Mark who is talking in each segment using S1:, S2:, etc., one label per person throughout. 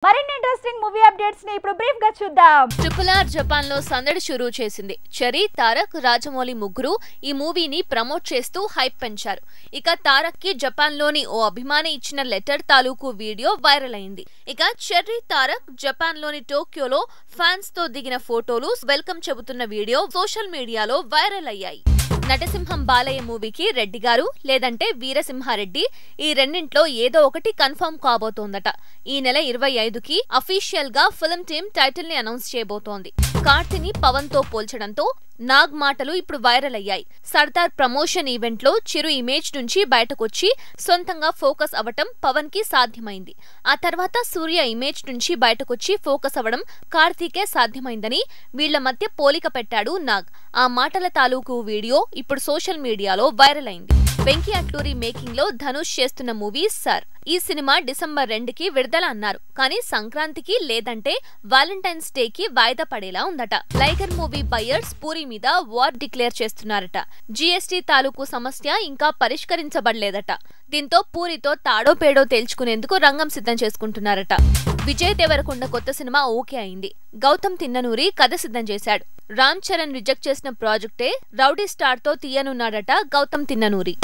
S1: మరిన్ని interesting movie updates ని ఇప్పుడు బ్రీఫ్ గా చూద్దాం.
S2: RRR జపాన్ లో సందడి షురూ చేసింది. చెర్రీ, తారక్, రాజమౌళి ముగ్గురు ఈ మూవీని ప్రమోట్ చేస్తూ హైప్ పెంచారు. ఇక తారక్ కి జపాన్ లోని ఓ అభిమాని ఇచ్చిన లెటర్ తాలూకు వీడియో వైరల్ అయింది. ఇక చెర్రీ, తారక్ జపాన్ లోని టోక్యోలో ఫ్యాన్స్ తో దిగిన ఫోటోలు వెల్కమ్ చెబుతున్న వీడియో సోషల్ మీడియాలో వైరల్ అయ్యాయి. నటసింహం బాలయ్య మూవీకి రెడ్డి గారు లేదంటే వీరసింహారెడ్డి ఈ రెండింట్లో ఏదో ఒకటి కన్ఫర్మ్ కాబోతోందట. ఈ నెల 25కి అఫీషియల్ గా ఫిల్మ్ టీమ్ టైటిల్ ని అనౌన్స్ చేయబోతోంది. కార్తీని పవన్ తో పోల్చడంతో నాగ్ మాటలు ఇప్పుడు వైరల్ అయ్యాయి. సర్దార్ ప్రమోషన్ ఈవెంట్ లో చిరు ఇమేజ్ నుంచి బయటకొచ్చి సొంతంగా ఫోకస్ అవటం పవన్ కి సాధ్యమైంది. ఆ తర్వాత సూర్య ఇమేజ్ నుంచి బయటకొచ్చి ఫోకస్ అవడం కార్తీకే సాధ్యమైందని వీళ్ల మధ్య పోలిక పెట్టాడు నాగ్. ఆ మాటల తాలూకు వీడియో ఇప్పుడు సోషల్ మీడియాలో వైరల్ అయింది. వెంకీ అట్లూరి మేకింగ్ లో ధనుష్ చేస్తున్న మూవీ సర్. ఈ సినిమా డిసెంబర్ 2కి విడుదల అన్నారు. కానీ సంక్రాంతికి లేదంటే వాలంటైన్స్ డేకి వాయిదా పడేలా ఉందట. లైగర్ మూవీ బయర్స్ పూరి మీద వార్ డిక్లేర్ చేస్తున్నారట. జీఎస్టీ తాలూకు సమస్య ఇంకా పరిష్కరించబడలేదట. దీంతో పూరితో తాడో పేడో తేల్చుకునేందుకు రంగం సిద్ధం చేసుకుంటున్నారట. విజయ్ దేవరకొండ కొత్త సినిమా ఓకే అయింది. గౌతమ్ తిన్ననూరి కథ సిద్ధం చేశాడు. రామ్ చరణ్ రిజెక్ట్ చేసిన ప్రాజెక్టే రౌడీ స్టార్ తో తీయనున్నాడట గౌతమ్ తిన్ననూరి.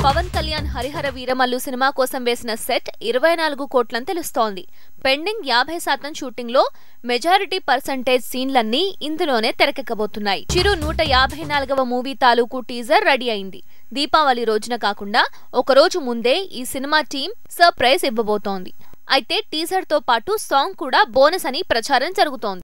S2: పవన్ కళ్యాణ్ హరిహర వీరమల్లు సినిమా కోసం వేసిన సెట్ 24 కోట్లని తెలుస్తోంది. పెండింగ్ 50% షూటింగ్ లో మెజారిటీ పర్సంటేజ్ సీన్లన్నీ ఇందులోనే తెరకెక్కబోతున్నాయి. చిరు 154వ మూవీ తాలూకు టీజర్ రెడీ అయింది. దీపావళి రోజున కాకుండా ఒకరోజు ముందే ఈ సినిమా టీం సర్ప్రైజ్ ఇవ్వబోతోంది. అయితే టీజర్ తో పాటు సాంగ్ కూడా బోనస్ అని ప్రచారం జరుగుతోంది.